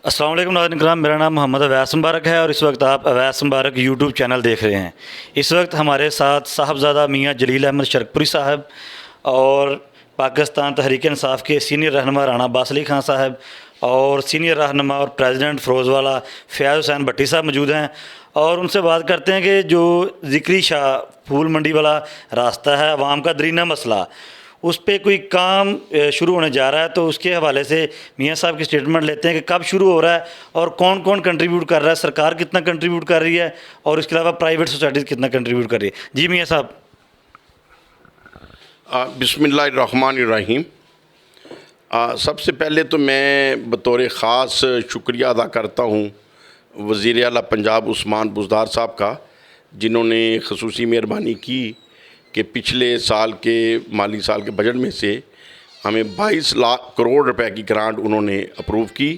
السلام علیکم ناظرین کرام، میرا نام محمد اویس مبارک ہے اور اس وقت آپ اویس مبارک یوٹیوب چینل دیکھ رہے ہیں۔ اس وقت ہمارے ساتھ صاحبزادہ میاں جلیل احمد شرکپوری صاحب اور پاکستان تحریک انصاف کے سینئر رہنما رانا عباس علی خان صاحب اور سینئر رہنما اور پریزیڈنٹ فروز والا فیاض حسین بھٹی صاحب موجود ہیں، اور ان سے بات کرتے ہیں کہ جو ذکری شاہ پھول منڈی والا راستہ ہے، عوام کا درینہ مسئلہ، اس پہ کوئی کام شروع ہونے جا رہا ہے، تو اس کے حوالے سے میاں صاحب کی اسٹیٹمنٹ لیتے ہیں کہ کب شروع ہو رہا ہے اور کون کون کنٹریبیوٹ کر رہا ہے، سرکار کتنا کنٹریبیوٹ کر رہی ہے اور اس کے علاوہ پرائیویٹ سوسائٹیز کتنا کنٹریبیوٹ کر رہی ہے۔ جی میاں صاحب۔ بسم اللہ الرحمن الرحیم۔ سب سے پہلے تو میں بطور خاص شکریہ ادا کرتا ہوں وزیر اعلیٰ پنجاب عثمان بزدار صاحب کا، جنہوں نے خصوصی مہربانی کی کہ پچھلے سال کے مالی سال کے بجٹ میں سے ہمیں 22 لاکھ کروڑ روپے کی گرانٹ انہوں نے اپروو کی۔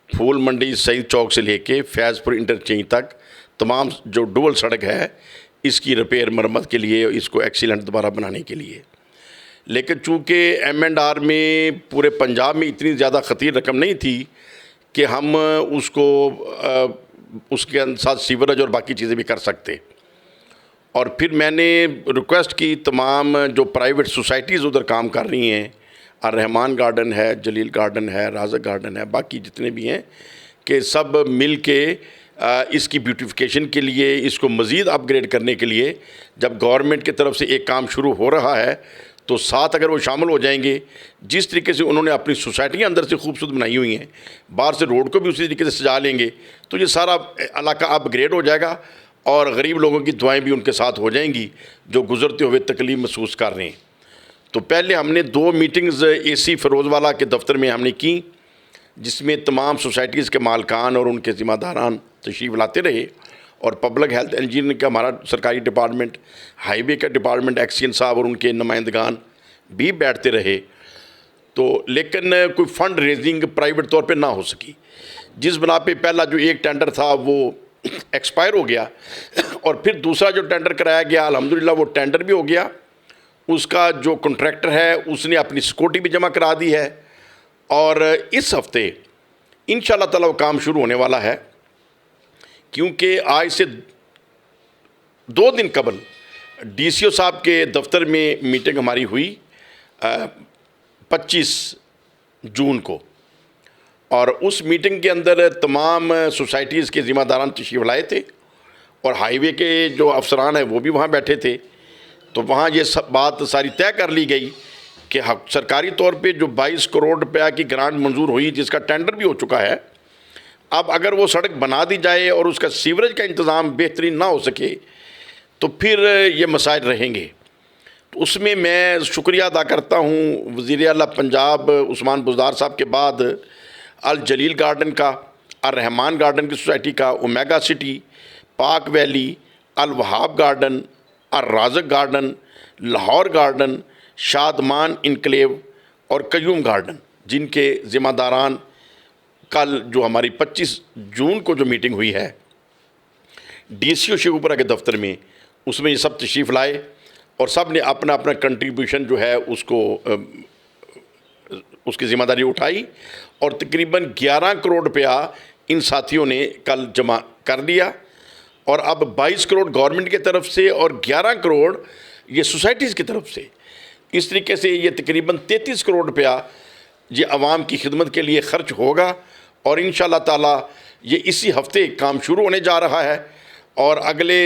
پھول منڈی سعید چوک سے لے کے فیض پور انٹرچینج تک تمام جو ڈول سڑک ہے اس کی ریپیئر مرمت کے لیے، اس کو ایکسیلنٹ دوبارہ بنانے کے لیے۔ لیکن چونکہ ایم اینڈ آر میں پورے پنجاب میں اتنی زیادہ خطیر رقم نہیں تھی کہ ہم اس کو اس کے ساتھ سیوریج اور باقی چیزیں بھی کر سکتے، اور پھر میں نے ریکویسٹ کی تمام جو پرائیویٹ سوسائٹیز ادھر کام کر رہی ہیں، الرحمان گارڈن ہے، جلیل گارڈن ہے، رازق گارڈن ہے، باقی جتنے بھی ہیں، کہ سب مل کے اس کی بیوٹیفیکیشن کے لیے، اس کو مزید اپ گریڈ کرنے کے لیے جب گورنمنٹ کی طرف سے ایک کام شروع ہو رہا ہے تو ساتھ اگر وہ شامل ہو جائیں گے، جس طریقے سے انہوں نے اپنی سوسائٹیاں اندر سے خوبصورت بنائی ہوئی ہیں، باہر سے روڈ کو بھی اسی طریقے سے سجا لیں گے تو یہ سارا علاقہ اپ گریڈ ہو جائے گا، اور غریب لوگوں کی دعائیں بھی ان کے ساتھ ہو جائیں گی جو گزرتے ہوئے تکلیف محسوس کر رہے ہیں۔ تو پہلے ہم نے 2 میٹنگز اے سی فیروز والا کے دفتر میں ہم نے کی، جس میں تمام سوسائٹیز کے مالکان اور ان کے ذمہ داران تشریف لاتے رہے، اور پبلک ہیلتھ انجینئرنگ کا ہمارا سرکاری ڈپارٹمنٹ، ہائی وے کا ڈپارٹمنٹ ایکسین صاحب اور ان کے نمائندگان بھی بیٹھتے رہے، تو لیکن کوئی فنڈ ریزنگ پرائیویٹ طور پہ نہ ہو سکی، جس بنا پہ پہلا جو ایک ٹینڈر تھا وہ ایکسپائر ہو گیا، اور پھر دوسرا جو ٹینڈر کرایا گیا الحمدللہ وہ ٹینڈر بھی ہو گیا، اس کا جو کنٹریکٹر ہے اس نے اپنی سیکورٹی بھی جمع کرا دی ہے، اور اس ہفتے انشاءاللہ تعالی وہ کام شروع ہونے والا ہے، کیونکہ آج سے 2 دن قبل ڈی سی او صاحب کے دفتر میں میٹنگ ہماری ہوئی 25 جون کو، اور اس میٹنگ کے اندر تمام سوسائٹیز کے ذمہ داران تشریف لائے تھے، اور ہائی وے کے جو افسران ہیں وہ بھی وہاں بیٹھے تھے، تو وہاں یہ سب بات ساری طے کر لی گئی کہ سرکاری طور پہ جو 22 کروڑ روپیہ کی گرانٹ منظور ہوئی، جس کا ٹینڈر بھی ہو چکا ہے، اب اگر وہ سڑک بنا دی جائے اور اس کا سیوریج کا انتظام بہترین نہ ہو سکے تو پھر یہ مسائل رہیں گے۔ تو اس میں شکریہ ادا کرتا ہوں وزیر اعلیٰ پنجاب عثمان بزدار صاحب کے بعد الجلیل گارڈن کا، الرحمان گارڈن کی سوسائٹی کا، Omega City, Pak Valley, Al-Wahab Garden, Al-Razzaq Garden, Lahore Garden, Shadman Enclave اور قیوم گارڈن، جن کے ذمہ داران کل جو ہماری 25 جون کو جو میٹنگ ہوئی ہے ڈی سی او شیخوپورہ کے دفتر میں، اس میں یہ سب تشریف لائے اور سب نے اپنا اپنا کنٹریبیوشن جو ہے اس کی ذمہ داری اٹھائی، اور تقریباً 11 کروڑ روپیہ ان ساتھیوں نے کل جمع کر دیا، اور اب 22 کروڑ گورنمنٹ کی طرف سے اور 11 کروڑ یہ سوسائٹیز کی طرف سے، اس طریقے سے یہ تقریباً 33 کروڑ روپیہ یہ عوام کی خدمت کے لیے خرچ ہوگا، اور انشاءاللہ تعالی یہ اسی ہفتے کام شروع ہونے جا رہا ہے، اور اگلے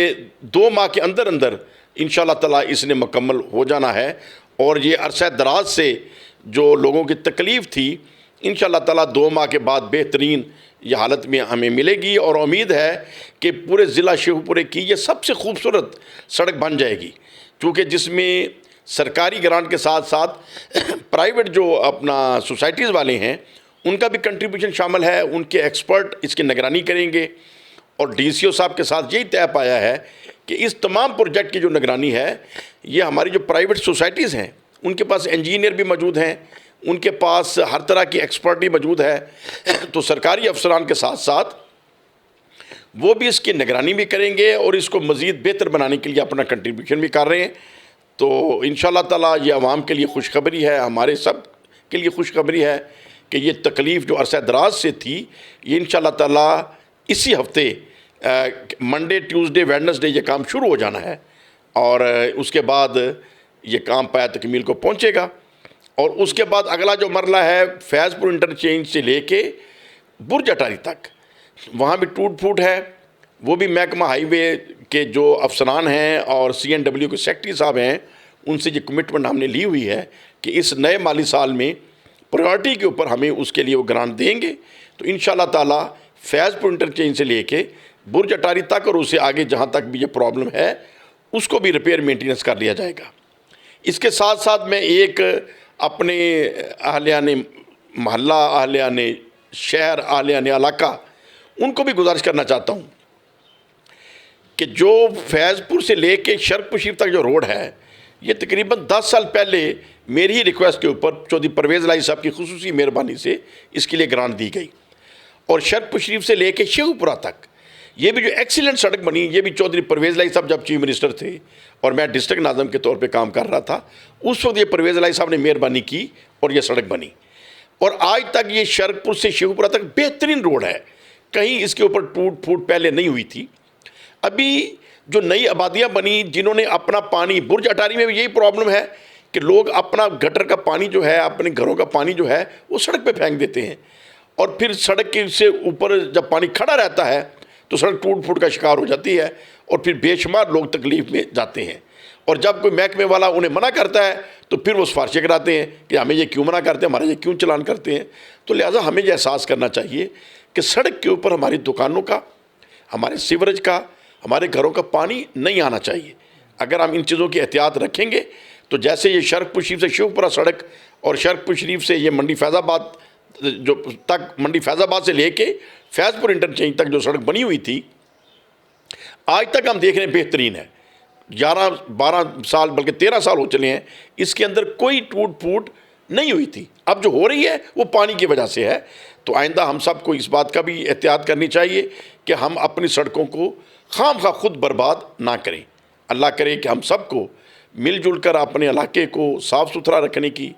2 ماہ کے اندر اندر انشاءاللہ تعالی اس نے مکمل ہو جانا ہے، اور یہ عرصہ دراز سے جو لوگوں کی تکلیف تھی انشاءاللہ تعالی 2 ماہ کے بعد بہترین یہ حالت میں ہمیں ملے گی، اور امید ہے کہ پورے ضلع شیخوپورے کی یہ سب سے خوبصورت سڑک بن جائے گی، کیونکہ جس میں سرکاری گرانٹ کے ساتھ ساتھ پرائیویٹ جو اپنا سوسائٹیز والے ہیں ان کا بھی کنٹریبیوشن شامل ہے، ان کے ایکسپرٹ اس کی نگرانی کریں گے، اور ڈی سی او صاحب کے ساتھ یہی طے پایا ہے کہ اس تمام پروجیکٹ کی جو نگرانی ہے یہ ہماری جو پرائیویٹ سوسائٹیز ہیں ان کے پاس انجینئر بھی موجود ہیں، ان کے پاس ہر طرح کی ایکسپرٹی موجود ہے، تو سرکاری افسران کے ساتھ ساتھ وہ بھی اس کی نگرانی بھی کریں گے اور اس کو مزید بہتر بنانے کے لیے اپنا کنٹریبیوشن بھی کر رہے ہیں۔ تو انشاءاللہ تعالی یہ عوام کے لیے خوشخبری ہے، ہمارے سب کے لیے خوشخبری ہے کہ یہ تکلیف جو عرصہ دراز سے تھی یہ انشاءاللہ تعالیٰ اسی ہفتے منڈے ٹیوزڈے ویڈنسڈے یہ کام شروع ہو جانا ہے، اور اس کے بعد یہ کام پایا تکمیل کو پہنچے گا۔ اور اس کے بعد اگلا جو مرحلہ ہے فیض پور انٹرچینج سے لے کے برج اٹاری تک، وہاں بھی ٹوٹ پھوٹ ہے، وہ بھی محکمہ ہائی وے کے جو افسران ہیں اور CNW کے سیکٹری صاحب ہیں ان سے یہ کمٹمنٹ ہم نے لی ہوئی ہے کہ اس نئے مالی سال میں پرائیورٹی کے اوپر ہمیں اس کے لیے وہ گرانٹ دیں گے، تو انشاءاللہ تعالیٰ فیض پور انٹرچینج سے لے کے برج اٹاری تک اور اس سے آگے جہاں تک بھی یہ پرابلم ہے اس کو بھی ریپیئر مینٹیننس کر لیا جائے گا۔ اس کے ساتھ ساتھ میں ایک اپنے اہلیان محلہ، اہلیان شہر، اہلیان علاقہ ان کو بھی گزارش کرنا چاہتا ہوں کہ جو فیض پور سے لے کے شرق پور شریف تک جو روڈ ہے یہ تقریباً 10 سال پہلے میری ہی ریکویسٹ کے اوپر چودھری پرویز الہی صاحب کی خصوصی مہربانی سے اس کے لیے گرانٹ دی گئی، اور شرق پور شریف سے لے کے شیخو پورہ تک یہ بھی جو ایکسیلنٹ سڑک بنی، یہ بھی چودھری پرویز الہی صاحب جب چیف منسٹر تھے اور میں ڈسٹرکٹ ناظم کے طور پہ کام کر رہا تھا، اس وقت یہ پرویز الہی صاحب نے مہربانی کی اور یہ سڑک بنی، اور آج تک یہ شرق پور سے شیخو پورہ تک بہترین روڈ ہے، کہیں اس کے اوپر ٹوٹ پھوٹ پہلے نہیں ہوئی تھی۔ ابھی جو نئی آبادیاں بنی جنہوں نے اپنا پانی، برج اٹاری میں بھی یہی پرابلم ہے کہ لوگ اپنا گٹر کا پانی جو ہے، اپنے گھروں کا پانی جو ہے وہ سڑک پہ پھینک دیتے ہیں، اور پھر سڑک کے سے اوپر جب پانی کھڑا رہتا ہے تو سڑک ٹوٹ پھوٹ کا شکار ہو جاتی ہے، اور پھر بے شمار لوگ تکلیف میں جاتے ہیں، اور جب کوئی محکمے والا انہیں منع کرتا ہے تو پھر وہ سفارشیں کراتے ہیں کہ ہمیں یہ کیوں منع کرتے ہیں، ہمارا یہ کیوں چلان کرتے ہیں۔ تو لہٰذا ہمیں یہ احساس کرنا چاہیے کہ سڑک کے اوپر ہماری دکانوں کا، ہمارے سیوریج کا، ہمارے گھروں کا پانی نہیں آنا چاہیے۔ اگر ہم ان چیزوں کی احتیاط رکھیں گے تو جیسے یہ شرق پور شریف سے شیخو پورہ سڑک اور شرق پور شریف سے یہ منڈی فیض آباد جو تک، منڈی فیض آباد سے لے کے فیض پور انٹرچینج تک جو سڑک بنی ہوئی تھی آج تک ہم دیکھ رہے ہیں بہترین ہے، 11-12 سال بلکہ 13 سال ہو چلے ہیں، اس کے اندر کوئی ٹوٹ پھوٹ نہیں ہوئی تھی۔ اب جو ہو رہی ہے وہ پانی کی وجہ سے ہے، تو آئندہ ہم سب کو اس بات کا بھی احتیاط کرنی چاہیے کہ ہم اپنی سڑکوں کو خام خواہ خود برباد نہ کریں۔ اللہ کرے کہ ہم سب کو مل جل کر اپنے علاقے کو صاف ستھرا رکھنے کی